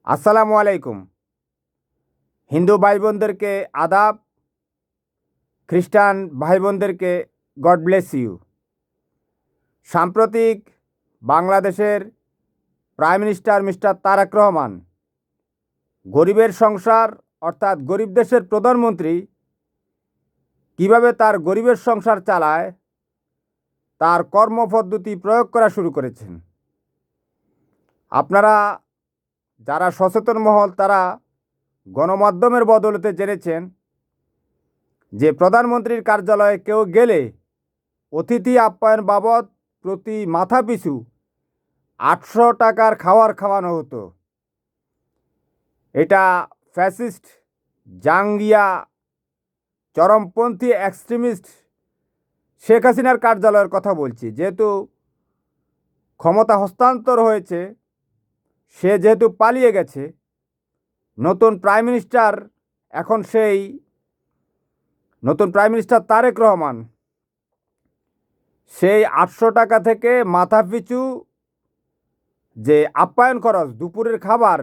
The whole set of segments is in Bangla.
আসসালামু আলাইকুম। হিন্দু ভাই বোনদেরকে আদাব, খ্রিস্টান ভাই বোনদেরকে গড ব্লেস ইউ। সাম্প্রতিক বাংলাদেশের prime minister mister Tarique Rahman গরিবের সংসার অর্থাৎ গরিব দেশের প্রধানমন্ত্রী কিভাবে তার গরিবের সংসার চালায় তার কর্মপদ্ধতি প্রয়োগ করা শুরু করেছেন। আপনারা যারা সচেতন মহল তারা গণমাধ্যমের বদৌলতে জেনেছেন যে প্রধানমন্ত্রীর কার্যালয়ে কেউ গেলে অতিথি আপ্যায়ন বাবদ প্রতি মাথা পিছু ৮০০ টাকার খাওয়ানো হতো। এটা ফ্যাসিস্ট জাঙ্গিয়া চরমপন্থী এক্সট্রিমিস্ট শেখ হাসিনার কার্যালয়ের কথা বলছি। যেহেতু ক্ষমতা হস্তান্তর হয়েছে, সে যেহেতু পালিয়ে গেছে, নতুন প্রাইম মিনিস্টার এখন সেই নতুন প্রাইম মিনিস্টার তারেক রহমান সেই ৮০০ টাকা থেকে মাথা পিছু যে আপ্যায়ন খরচ দুপুরের খাবার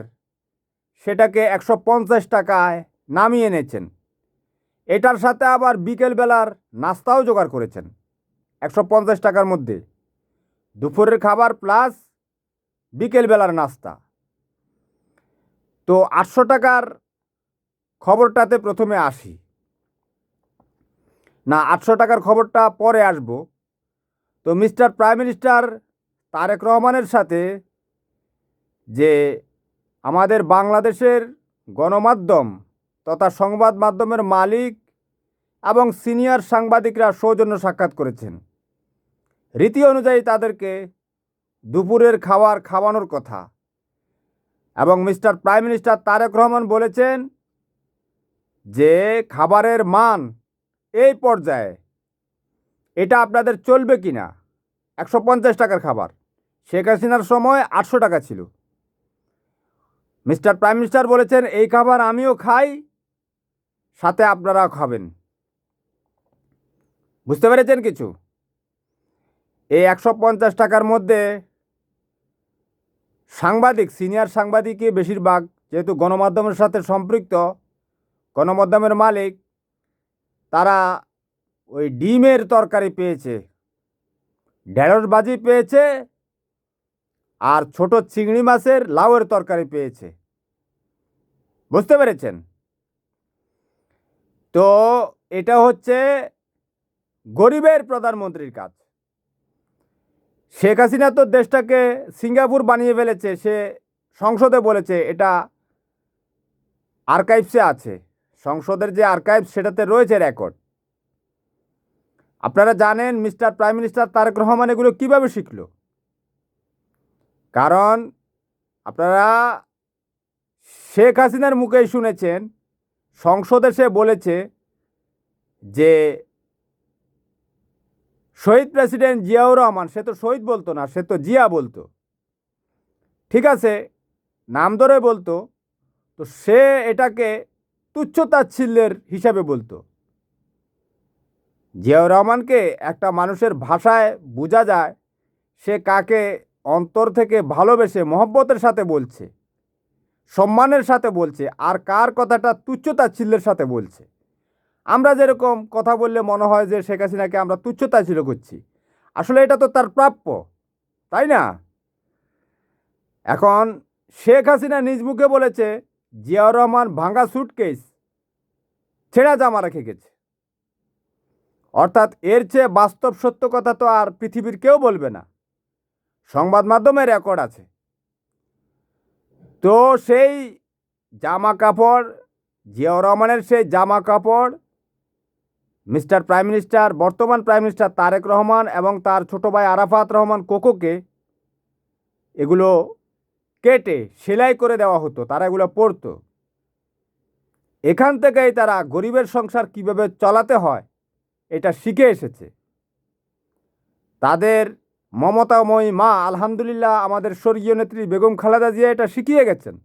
সেটাকে ১৫০ টাকায় নামিয়ে এনেছেন। এটার সাথে আবার বিকেলবেলার নাস্তাও জোগাড় করেছেন ১৫০ টাকার মধ্যে, দুপুরের খাবার প্লাস বিকেলবেলার নাস্তা। তো ৮০০ টাকার খবরটাতে প্রথমে আসি না, ৮০০ টাকার খবরটা পরে আসব। তো মিস্টার প্রাইম মিনিস্টার তারেক রহমানের সাথে যে আমাদের বাংলাদেশের গণমাধ্যম তথা সংবাদ মাধ্যমের মালিক এবং সিনিয়র সাংবাদিকরা সৌজন্য সাক্ষাৎ করেছেন। রীতি অনুযায়ী তাদেরকে দুপুরের খাওয়ানোর কথা, এবং mister prime minister Tarique Rahman বলেছেন যে খাবারের মান এই পর্যায়ে, এটা আপনাদের চলবে কি না। ১৫০ টাকার খাবার শেখ হাসিনার সময় ৮০০ টাকা ছিল। মিস্টার প্রাইম মিনিস্টার বলেছেন এই খাবার আমিও খাই, সাথে আপনারাও খাবেন। বুঝতে পেরেছেন কিছু? এই ১৫০ টাকার মধ্যে সিনিয়র সাংবাদিকই বেশিরভাগ, যেহেতু গণমাধ্যমের সাথে সম্পৃক্ত, গণমাধ্যমের মালিক, তারা ওই ডিমের তরকারি পেয়েছে, ঢেঁড়স ভাজি পেয়েছে, আর ছোট চিংড়ি মাছের লাউয়ের তরকারি পেয়েছে। বুঝতে পেরেছেন? তো এটা হচ্ছে গরিবের প্রধানমন্ত্রীর কাজ। শেখ হাসিনা তো দেশটাকে সিঙ্গাপুর বানিয়ে ফেলেছে। সে সংসদে বলেছে, এটা আর্কাইভসে আছে, সংসদের যে আর্কাইভ সেটাতে রয়েছে রেকর্ড। আপনারা জানেন mister prime minister Tarique Rahman এগুলো কীভাবে শিখল। কারণ আপনারা শেখ হাসিনার মুখেই শুনেছেন, সংসদে সে বলেছে যে শহীদ প্রেসিডেন্ট জিয়াউর রহমান, সে তো শহীদ বলতো না, সে তো জিয়া বলতো, ঠিক আছে, নাম ধরে বলতো, তো সে এটাকে তুচ্ছতাচ্ছিল্যের হিসাবে বলতো। জিয়াউর রহমানকে একটা মানুষের ভাষায় বোঝা যায় সে কাকে অন্তর থেকে ভালোবেসে মহব্বতের সাথে বলছে, সম্মানের সাথে বলছে, আর কার কথাটা তুচ্ছতাচ্ছিল্যের সাথে বলছে। আমরা যেরকম কথা বললে মনে হয় যে শেখ হাসিনাকে আমরা তুচ্ছতাচ্ছিল্য করছি, আসলে এটা তো তার প্রাপ্য, তাই না? এখন শেখ হাসিনা নিজ মুখে বলেছে জিয়াউর রহমান ভাঙা সুটকেস ছেঁড়া জামা রেখে গেছে। অর্থাৎ এর চেয়ে বাস্তব সত্য কথা তো আর পৃথিবীর কেউ বলবে না, সংবাদ মাধ্যমে রেকর্ড আছে। তো সেই জামা কাপড়, জিয়াউর রহমানের সেই জামা কাপড় মিস্টার প্রাইম মিনিস্টার, বর্তমান প্রাইম মিনিস্টার তারেক রহমান এবং তার ছোট ভাই আরাফাত রহমান কোকোকে এগুলো কেটে সেলাই করে দেওয়া হতো, তারা এগুলো পরতো। এখান থেকেই তারা গরিবের সংসার কিভাবে চালাতে হয় এটা শিখে এসেছে। তাদের মমতাময়ী মা আলহামদুলিল্লাহ আমাদের স্বর্গীয় নেত্রী বেগম খালেদা জিয়া এটা শিখিয়ে গেছেন।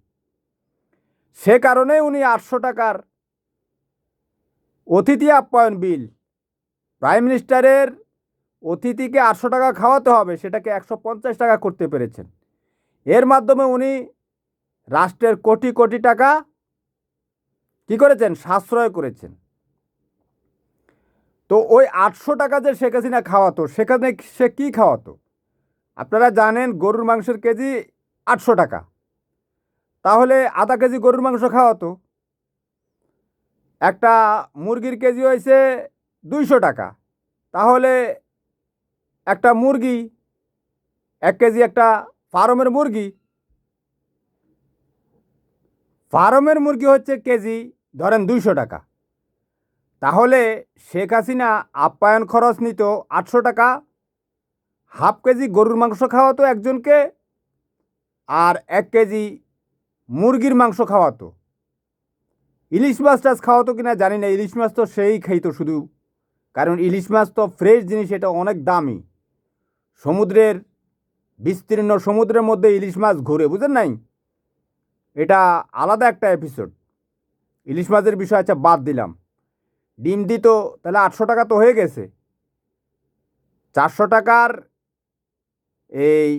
সে কারণে উনি ৮০০ টাকার অতিথি আপ্যায়ন বিল, প্রাইম মিনিস্টারের অতিথিকে ৮০০ টাকা খাওয়াতে হবে সেটাকে ১৫০ টাকা করতে পেরেছেন। এর মাধ্যমে উনি রাষ্ট্রের কোটি কোটি টাকা কি করেছেন, সাশ্রয় করেছেন। তো ওই 800 টাকা যে শেখ হাসিনা খাওয়াতো, সেখানে সে কী খাওয়াতো? আপনারা জানেন গরুর মাংসের কেজি 800 টাকা, তাহলে আধা কেজি গরুর মাংস খাওয়াতো। একটা মুরগির কেজি হয়েছে 200 টাকা, তাহলে একটা মুরগি 1 কেজি, একটা ফার্মের মুরগি, হচ্ছে কেজি ধরেন 200 টাকা। তাহলে শেখ হাসিনা আপ্যায়ন খরচ নিত 800 টাকা, হাফ কেজি গরুর মাংস খাওয়াতো একজনকে, আর 1 কেজি মুরগির মাংস খাওয়াতো। ইলিশ মাছ টাছ খাওয়াতো কিনা জানি না, ইলিশ মাছ তো সেই খাইতো শুধু, কারণ ইলিশ মাছ তো ফ্রেশ জিনিস, এটা অনেক দামি। সমুদ্রের বিস্তীর্ণ সমুদ্রের মধ্যে ইলিশ মাছ ঘুরে, বুঝেন নাই? এটা আলাদা একটা এপিসোড। ইলিশ মাছের বিষয় আচ্ছা বাদ দিলাম। ডিম দিত, তাহলে 800 টাকা তো হয়ে গেছে। 400 টাকার এই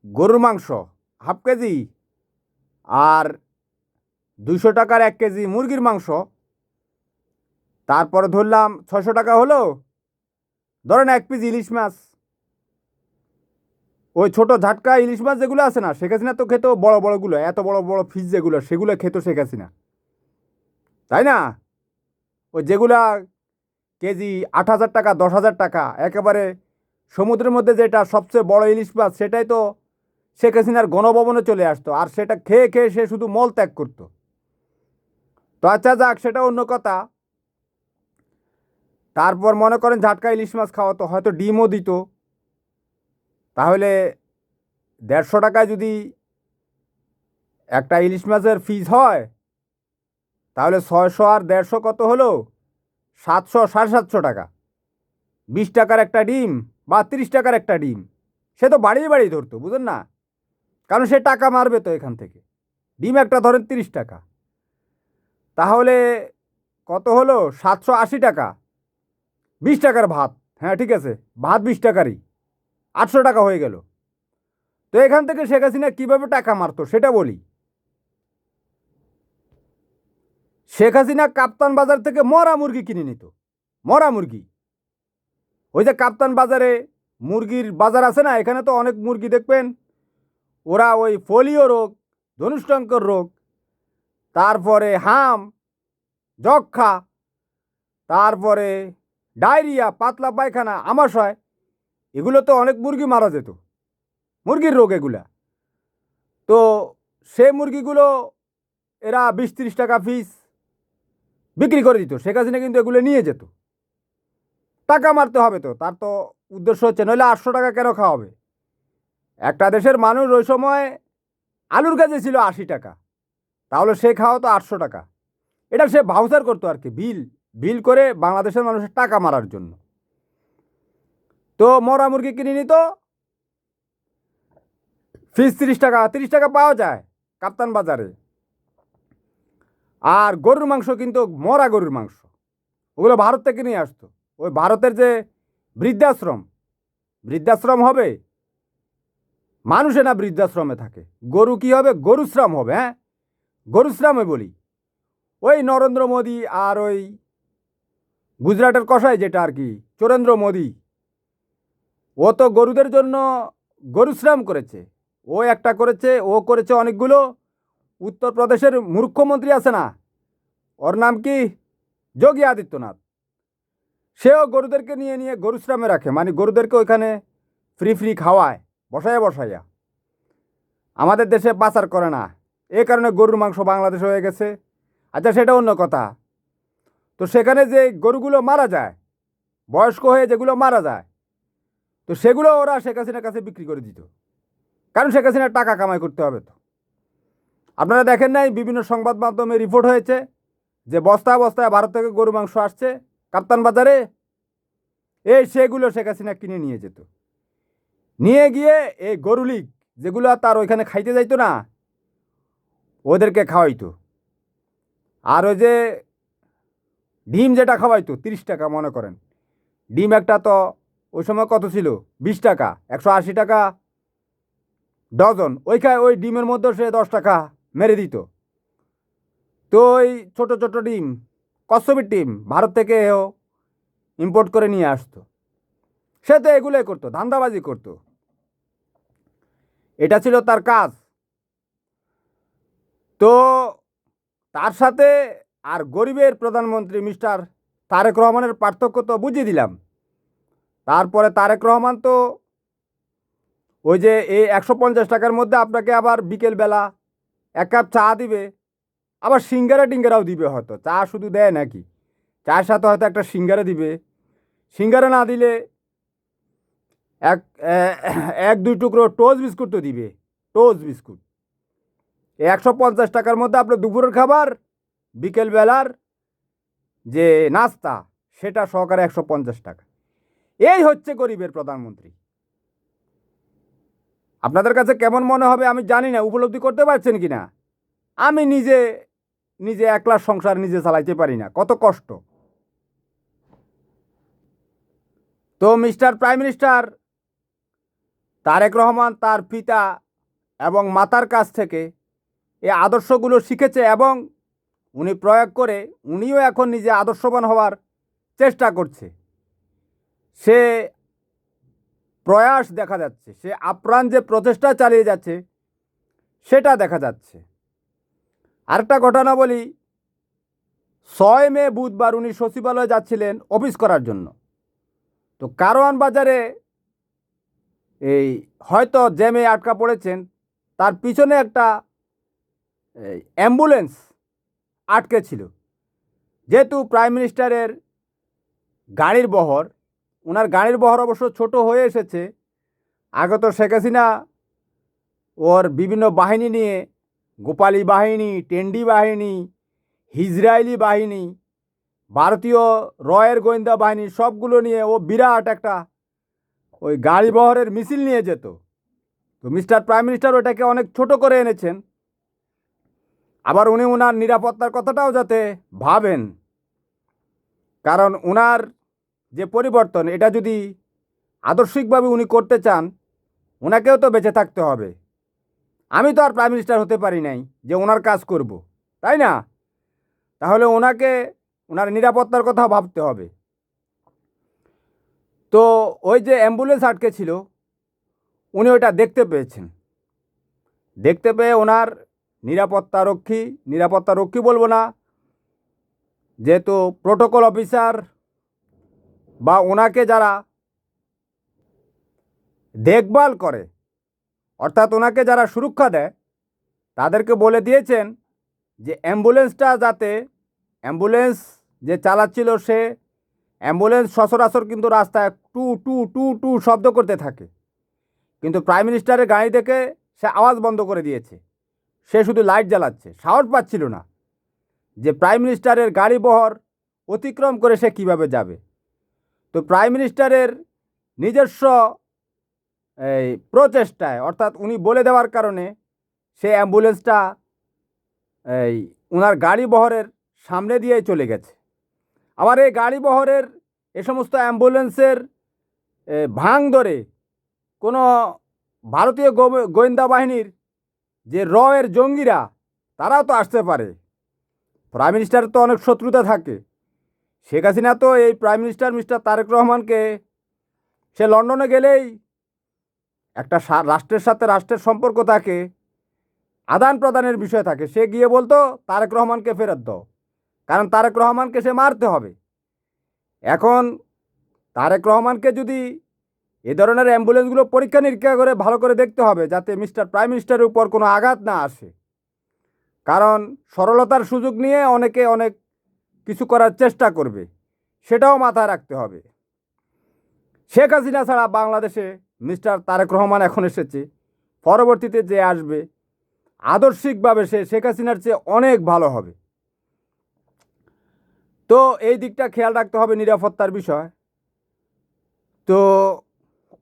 গরুর মাংস হাফ কেজি, আর 200 টাকার 1 কেজি মুরগির মাংস, তারপরে ধরলাম 600 টাকা হলো। ধরেন 1 পিস ইলিশ মাছ, ওই ছোট ঝাটকা ইলিশ মাছ যেগুলো আছে না, শেখ হাসিনা তো খেত বড় বড়গুলো, এত বড় বড় ফিস যেগুলো, সেগুলো খেত শেখ হাসিনা, তাই না? ওই যেগুলা কেজি 8,000 টাকা, 10,000 টাকা, একেবারে সমুদ্রের মধ্যে যেটা সবচেয়ে বড় ইলিশ মাছ, সেটাই তো শেখ হাসিনার গণভবনে চলে আসতো, আর সেটা খেয়ে খেয়ে সে শুধু মল ত্যাগ করতো। তো আচ্ছা যাক, সেটা অন্য কথা। তারপর মনে করেন ঝাটকা ইলিশ মাছ খাওয়াতো, হয়তো ডিমও দিত। তাহলে 150 টাকায় যদি একটা ইলিশ মাছের ফিস হয়, তাহলে 600 আর 150 কত হলো? 700, 750 টাকা। 20 টাকার একটা ডিম বা 30 টাকার একটা ডিম, সে তো বাড়িয়ে বাড়িয়ে ধরতো, বুঝেন না? কারণ সে টাকা মারবে তো এখান থেকে। ডিম একটা ধরেন 30 টাকা, তাহলে কত হলো? 780 টাকা। 20 টাকার ভাত, হ্যাঁ ঠিক আছে, ভাত 20 টাকারই, 800 টাকা হয়ে গেল। তো এখান থেকে শেখ হাসিনা কীভাবে টাকা মারতো সেটা বলি। শেখ হাসিনা কাপ্তান বাজার থেকে মরা মুরগি কিনে নিত। মরা মুরগি, ওই যে কাপ্তান বাজারে মুরগির বাজার আছে না, এখানে তো অনেক মুরগি দেখবেন, ওরা ওই পোলিও রোগ, ধনুষ্টঙ্কর রোগ, তারপরে হাম, যক্ষা, তারপরে ডায়রিয়া, পাতলা পায়খানা, আমাশয়, এগুলো তো অনেক মুরগি মারা যেত, মুরগির রোগ এগুলা। তো সে মুরগিগুলো এরা 20-30 টাকা পিস বিক্রি করে দিত। শেখ হাসিনা কিন্তু এগুলো নিয়ে যেত। টাকা মারতে হবে তো, তার তো উদ্দেশ্য হচ্ছে, নইলে 800 টাকা কেন খাওয়াবে? একটা দেশের মানুষ ওই সময় আলুর কাজে ছিল 80 টাকা, তাহলে সে খাওয়াতো 800 টাকা। এটা সে ভাউচার করতো আর কি, বিল বিল করে বাংলাদেশের মানুষের টাকা মারার জন্য। তো মরা মুরগি কিনে নিত, ফিস 30 টাকা, 30 টাকা পাওয়া যায় কাপ্তান বাজারে। আর গরুর মাংস কিন্তু মরা গরুর মাংস, ওগুলো ভারত থেকে নিয়ে আসতো। ওই ভারতের যে বৃদ্ধাশ্রম, বৃদ্ধাশ্রম হবে মানুষে না, বৃদ্ধাশ্রমে থাকে। গরু কি হবে? গরুশ্রাম হবে। হ্যাঁ, গরুশ্রামে বলি। ওই নরেন্দ্র মোদী আর ওই গুজরাটের কষাই যেটা আর কি, চরেন্দ্র মোদী, ও তো গরুদের জন্য গরুশ্রাম করেছে। ও একটা করেছে, ও করেছে অনেকগুলো। উত্তরপ্রদেশের মুখ্যমন্ত্রী আছে না, ওর নাম কি, যোগী আদিত্যনাথ, সেও গরুদেরকে নিয়ে নিয়ে গরুশ্রামে রাখে, মানে গরুদেরকে ওইখানে ফ্রি ফ্রি খাওয়ায়, বসাইয়া বসাইয়া। আমাদের দেশে পাচার করে না, এ কারণে গরুর মাংস বাংলাদেশ হয়ে গেছে। আচ্ছা সেটা অন্য কথা। তো সেখানে যে গরুগুলো মারা যায়, বয়স্ক হয়ে যেগুলো মারা যায়, তো সেগুলো ওরা শেখ হাসিনার কাছে বিক্রি করে দিত, কারণ শেখ হাসিনার টাকা কামাই করতে হবে তো। আপনারা দেখেন নাই, বিভিন্ন সংবাদ মাধ্যমে রিপোর্ট হয়েছে যে বস্তায় বস্তায় ভারত থেকে গরু মাংস আসছে কাপ্তান বাজারে। এই সেগুলো শেখ হাসিনা কিনে নিয়ে যেত, নিয়ে গিয়ে এই গরু লীগ যেগুলো তার ওইখানে খাইতে যাইতো না, ওদেরকে খাওয়াইতো। আর ওই যে ডিম যেটা খাওয়াইতো 30 টাকা, মনে করেন ডিম একটা তো ওই সময় কত ছিল, 20 টাকা, 180 টাকা ডজন, ওই ডিমের মধ্যে সে 10 টাকা মেরে দিত। তো ওই ছোট ছোট ডিম, কচ্ছপের ডিম ভারত থেকে ইম্পোর্ট করে নিয়ে আসতো। সে তো এগুলোই করতো, ধান্দাবাজি করতো, এটা ছিল তার কাজ। তো তার সাথে আর গরিবের প্রধানমন্ত্রী মিস্টার তারেক রহমানের পার্থক্য তো বুঝিয়ে দিলাম। তারপরে তারেক রহমান তো ওই যে এই 150 টাকার মধ্যে আপনাকে আবার বিকেলবেলা 1 কাপ চা দিবে, আবার সিঙ্গারা টিঙ্গারাও দিবে। হয়তো চা শুধু দেয় নাকি, চায়ের সাথে হয়তো একটা সিঙ্গারা দিবে। সিঙ্গারা না দিলে এক এক দুই টুকরো টোস্ট বিস্কুট তো দিবে, টোস্ট বিস্কুট। এই 150 টাকার মধ্যে আপনার দুপুরের খাবার, বিকেলবেলার যে নাস্তা, সেটা সহকারে 150 টাকা। এই হচ্ছে গরিবের প্রধানমন্ত্রী। আপনাদের কাছে কেমন মনে হবে আমি জানি না, উপলব্ধি করতে পারছেন কি না। আমি নিজে নিজে একলা সংসার নিজে চালাইতে পারি না, কত কষ্ট। তো mister prime minister Tarique Rahman তার পিতা এবং মাতার কাছ থেকে এই আদর্শগুলো শিখেছে এবং উনি প্রয়োগ করে উনিও এখন নিজে আদর্শবান হওয়ার চেষ্টা করছে। সে প্রয়াস দেখা যাচ্ছে, সে আপ্রাণ যে প্রচেষ্টা চালিয়ে যাচ্ছে সেটা দেখা যাচ্ছে। আরেকটা ঘটনা বলি, 6 মে বুধবার উনি সচিবালয়ে যাচ্ছিলেন অফিস করার জন্য। তো কারওয়ান বাজারে এই হয়তো জ্যামে আটকা পড়েছেন, তার পিছনে একটা অ্যাম্বুলেন্স আটকে ছিল। যেহেতু প্রাইম মিনিস্টারের গাড়ির বহর, ওনার গাড়ির বহর অবশ্য ছোট হয়ে এসেছে। আগে তো শেখ হাসিনা ওর বিভিন্ন বাহিনী নিয়ে, গোপালী বাহিনী, টেন্ডি বাহিনী, ইজরায়েলি বাহিনী, ভারতীয় রয়ের গোয়েন্দা বাহিনী, সবগুলো নিয়ে ও বিরাট একটা ওই গাড়ি বহরের মিছিল নিয়ে যেত। তো মিস্টার প্রাইম মিনিস্টার ওটাকে অনেক ছোট করে এনেছেন। আবার উনি ওনার নিরাপত্তার কথাটাও যাতে ভাবেন, কারণ ওনার যে পরিবর্তন, এটা যদি আদর্শিকভাবে উনি করতে চান, ওনাকেও তো বেঁচে থাকতে হবে। আমি তো আর প্রাইম মিনিস্টার হতে পারি নাই যে ওনার কাজ করব, তাই না? তাহলে ওনাকে ওনার নিরাপত্তার কথা ভাবতে হবে। তো ওই যে অ্যাম্বুলেন্স আটকে ছিল, উনি ওইটা দেখতে পেয়েছেন। দেখতে পেয়ে ওনার নিরাপত্তা রক্ষী বলবো না, যেহেতু প্রোটোকল অফিসার বা ওনাকে যারা দেখভাল করে, অর্থাৎ ওনাকে যারা সুরক্ষা দেয়, তাদেরকে বলে দিয়েছেন যে অ্যাম্বুলেন্স যে চালাচ্ছিল, সে অ্যাম্বুলেন্স সচরাচর কিন্তু রাস্তায় টু টু টু টু শব্দ করতে থাকে, কিন্তু প্রাইম মিনিস্টারের গাড়ি দেখে সে আওয়াজ বন্ধ করে দিয়েছে। সে শুধু লাইট জ্বালাচ্ছে, সাহস পাচ্ছিল না যে প্রাইম মিনিস্টারের গাড়ি বহর অতিক্রম করে সে কিভাবে যাবে। তো প্রাইম মিনিস্টারের নিজস্ব এই প্রচেষ্টায়, অর্থাৎ উনি বলে দেওয়ার কারণে সে অ্যাম্বুলেন্সটা এই ওনার গাড়ি বহরের সামনে দিয়েই চলে গেছে। আবার এই গাড়ি বহরের এ সমস্ত অ্যাম্বুলেন্সের ভাঙ ধরে কোনো ভারতীয় গোয়েন্দা বাহিনীর যে রয়ের জঙ্গিরা, তারাও তো আসতে পারে। প্রাইম মিনিস্টারের তো অনেক শত্রুতা থাকে। শেখ হাসিনা তো এই প্রাইম মিনিস্টার মিস্টার তারেক রহমানকে, সে লন্ডনে গেলেই একটা রাষ্ট্রের সাথে রাষ্ট্রের সম্পর্ক থাকে, আদান প্রদানের বিষয় থাকে, সে গিয়ে বলতো তারেক রহমানকে ফেরত দাও, কারণ তারেক রহমানকে সে মারতে হবে। এখন তারেক রহমানকে যদি এ ধরনের অ্যাম্বুলেন্সগুলো পরীক্ষা নিরীক্ষা করে ভালো করে দেখতে হবে, যাতে মিস্টার প্রাইম মিনিস্টারের উপর কোনো আঘাত না আসে। কারণ সরলতার সুযোগ নিয়ে অনেকে অনেক কিছু করার চেষ্টা করবে, সেটাও মাথায় রাখতে হবে। শেখ হাসিনা ছাড়া বাংলাদেশে মিস্টার তারেক রহমান এখন এসেছে, পরবর্তীতে যে আসবে আদর্শিকভাবে সে শেখ হাসিনার চেয়ে অনেক ভালো হবে। তো এই দিকটা খেয়াল রাখতে হবে, নিরাপত্তার বিষয়। তো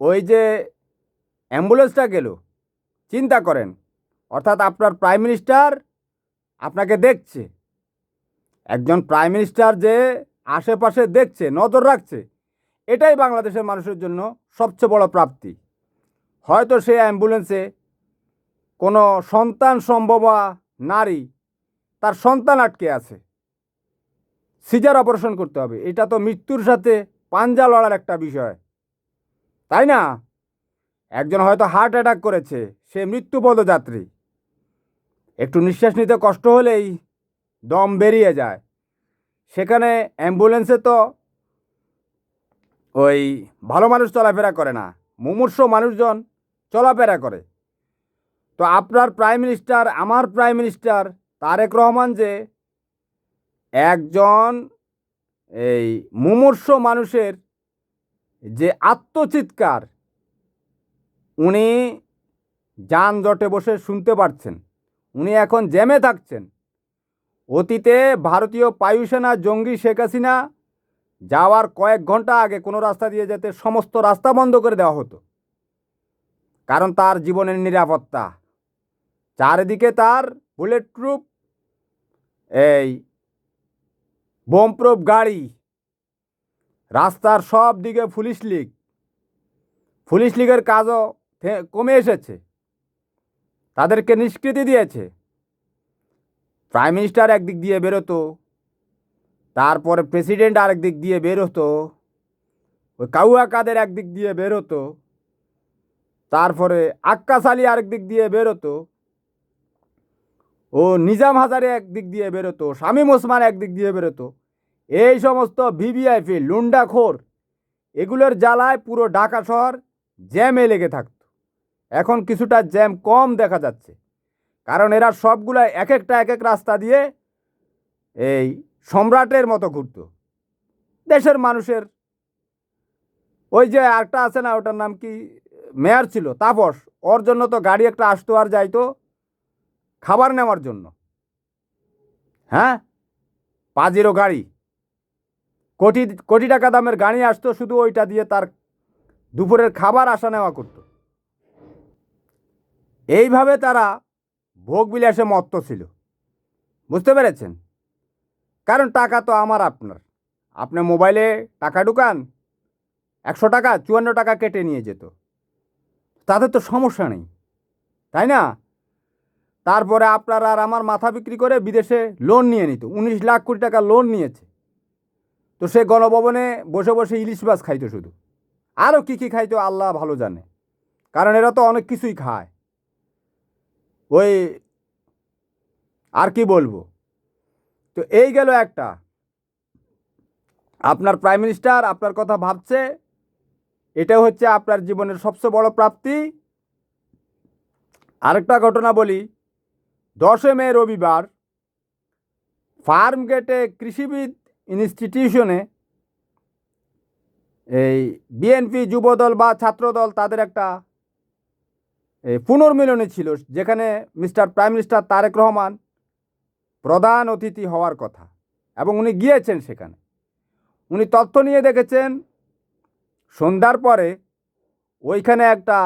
ওই যে অ্যাম্বুলেন্সটা গেল, চিন্তা করেন, অর্থাৎ আপনার প্রাইম মিনিস্টার আপনাকে দেখছে। একজন প্রাইম মিনিস্টার যে আশেপাশে দেখছে, নজর রাখছে, এটাই বাংলাদেশের মানুষের জন্য সবচেয়ে বড় প্রাপ্তি। হয়তো সে অ্যাম্বুলেন্সে কোনো সন্তান সম্ভবা নারী তার সন্তান আটকে আছে, সিজার অপারেশন করতে হবে, এটা তো মৃত্যুর সাথে পাঞ্জা লড়ার একটা বিষয়, তাই না? একজন হয়তো হার্ট অ্যাটাক করেছে, সে মৃত্যুপদযাত্রী, একটু নিঃশ্বাস নিতে কষ্ট হলেই দম বেরিয়ে যায়, সেখানে অ্যাম্বুলেন্সে তো ওই ভালো মানুষ চলাফেরা করে না, মুমূর্ষ মানুষজন চলাফেরা করে। তো আপনার প্রাইম মিনিস্টার, আমার প্রাইম মিনিস্টার তারেক রহমান যে একজন এই মুমূর্ষ মানুষের যে আত্মচিৎকার উনি যানজটে বসে শুনতে পাচ্ছেন, উনি এখন জ্যামে থাকছেন। অতীতে ভারতীয় বায়ুসেনা জঙ্গি শেখ হাসিনা যাওয়ার কয়েক ঘন্টা আগে কোনো রাস্তা দিয়ে যেতে সমস্ত রাস্তা বন্ধ করে দেওয়া হতো, কারণ তার জীবনের নিরাপত্তা। চারিদিকে তার বুলেট প্রুফ এই বোম প্রুফ গাড়ি, রাস্তার সব দিকে পুলিশ লীগের কাজও কমে এসেছে, তাদেরকে নিষ্কৃতি দিয়েছে। প্রাইম মিনিস্টার একদিক দিয়ে বেরোতো, তারপরে প্রেসিডেন্ট আরেক দিক দিয়ে বেরোতো, ওই কাউয়া কাদের একদিক দিয়ে বেরোতো, তারপরে আক্কাস আলী আরেক দিক দিয়ে বেরোতো, ও নিজাম হাজারে একদিক দিয়ে বেরোতো, শামীম ওসমান একদিক দিয়ে বেরোতো। এই সমস্ত ভিভিআইপি লুন্ডাখোর এগুলোর জ্বালায় পুরো ঢাকা শহর জ্যামে লেগে থাকতো। এখন কিছুটা জ্যাম কম দেখা যাচ্ছে, কারণ এরা সবগুলা এক এক রাস্তা দিয়ে এই সম্রাটের মতো ঘুরতো। দেশের মানুষের ওই যে আরেকটা আছে না, ওটার নাম কি, মেয়র ছিল তাপস, ওর জন্য তো গাড়ি একটা আসতো আর যাইতো খাবার নেওয়ার জন্য, হ্যাঁ, পাজিরো গাড়ি, কোটি কোটি টাকা দামের গাড়ি আসতো, শুধু ওইটা দিয়ে তার দুপুরের খাবার আসা নেওয়া করত। এইভাবে তারা ভোগ বিলাসে মত্ত ছিল, বুঝতে পেরেছেন? কারণ টাকা তো আমার আপনার, আপনি মোবাইলে টাকা ঢুকান, 100 টাকা 54 টাকা কেটে নিয়ে যেত, তাদের তো সমস্যা নেই, তাই না? তারপরে আপনার আর আমার মাথা বিক্রি করে বিদেশে লোন নিয়ে নিত, 19 লাখ কোটি টাকা লোন নিয়েছে। তো সে গণভবনে বসে বসে ইলিশ মাছ খাইতো শুধু, আরও কী কী খাইতো আল্লাহ ভালো জানে, কারণ এরা তো অনেক কিছুই খায়। ওই আর কি বলবো। তো এই গেল একটা, আপনার প্রাইম মিনিস্টার আপনার কথা ভাবছে, এটা হচ্ছে আপনার জীবনের সবচেয়ে বড় প্রাপ্তি। আরেকটা ঘটনা বলি, 10 মে রবিবার ফার্ম গেটে কৃষিবিদ ইনস্টিটিউশনে এই বিএনপি যুবদল বা ছাত্রদল তাদের একটা পুনর্মিলনী ছিল, যেখানে mister prime minister Tarique Rahman প্রধান অতিথি হওয়ার কথা, এবং উনি গিয়েছেন সেখানে। উনি তথ্য নিয়ে দেখেছেন সন্ধ্যার পরে ওইখানে একটা,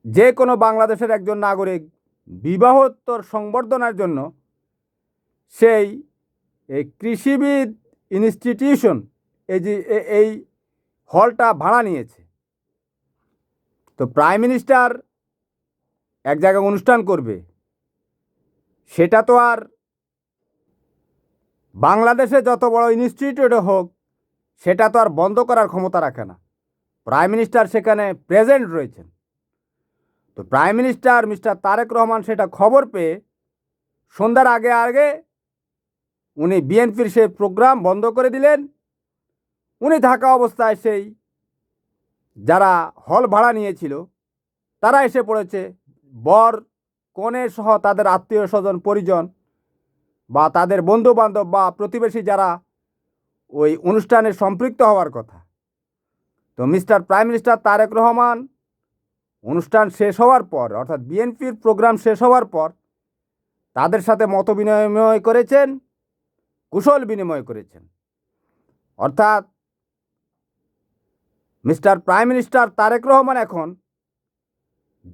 যে কোনো বাংলাদেশের একজন নাগরিক বিবাহোত্তর সংবর্ধনার জন্য সেই কৃষিবিদ ইনস্টিটিউশন এই হলটা ভাড়া নিয়েছে। তো প্রাইম মিনিস্টার এক জায়গায় অনুষ্ঠান করবে, সেটা তো আর বাংলাদেশে যত বড় ইনস্টিটিউট হোক সেটা তো আর বন্ধ করার ক্ষমতা রাখে না। প্রাইম মিনিস্টার সেখানে প্রেজেন্ট রয়েছেন। তো prime minister mister Tarique Rahman সেটা খবর পেয়ে সন্ধ্যার আগে আগে উনি বিএনপির সেই প্রোগ্রাম বন্ধ করে দিলেন। উনি থাকা অবস্থায় সেই যারা হল ভাড়া নিয়েছিল তারা এসে পড়েছে, বর কনে সহ তাদের আত্মীয় স্বজন পরিজন বা তাদের বন্ধু বান্ধব বা প্রতিবেশী যারা ওই অনুষ্ঠানে সম্পৃক্ত হওয়ার কথা। তো mister prime minister Tarique Rahman অনুষ্ঠান শেষ হওয়ার পর, অর্থাৎ বিএনপির প্রোগ্রাম শেষ হওয়ার পর তাদের সাথে মত বিনিময় করেছেন, কুশল বিনিময় করেছেন। অর্থাৎ mister prime minister Tarique Rahman এখন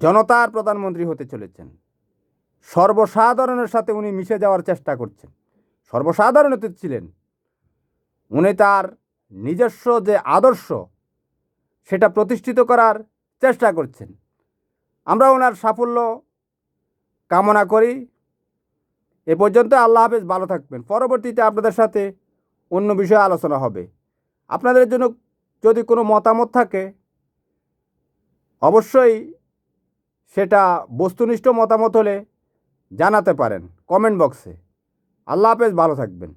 জনতার প্রধানমন্ত্রী হতে চলেছেন। সর্বসাধারণের সাথে উনি মিশে যাওয়ার চেষ্টা করছেন, সর্বসাধারণ ছিলেন উনি, তার নিজস্ব যে আদর্শ সেটা প্রতিষ্ঠিত করার চেষ্টা করছেন। আমরা ওনার সাফল্য কামনা করি। এ পর্যন্ত আল্লাহ হাফেজ, ভালো থাকবেন। পরবর্তীতে আপনাদের সাথে অন্য বিষয়ে আলোচনা হবে। আপনাদের জন্য যদি কোনো মতামত থাকে অবশ্যই সেটা বস্তুনিষ্ঠ মতামত হলে জানাতে পারেন কমেন্ট বক্সে। আল্লাহ হাফেজ, ভালো থাকবেন।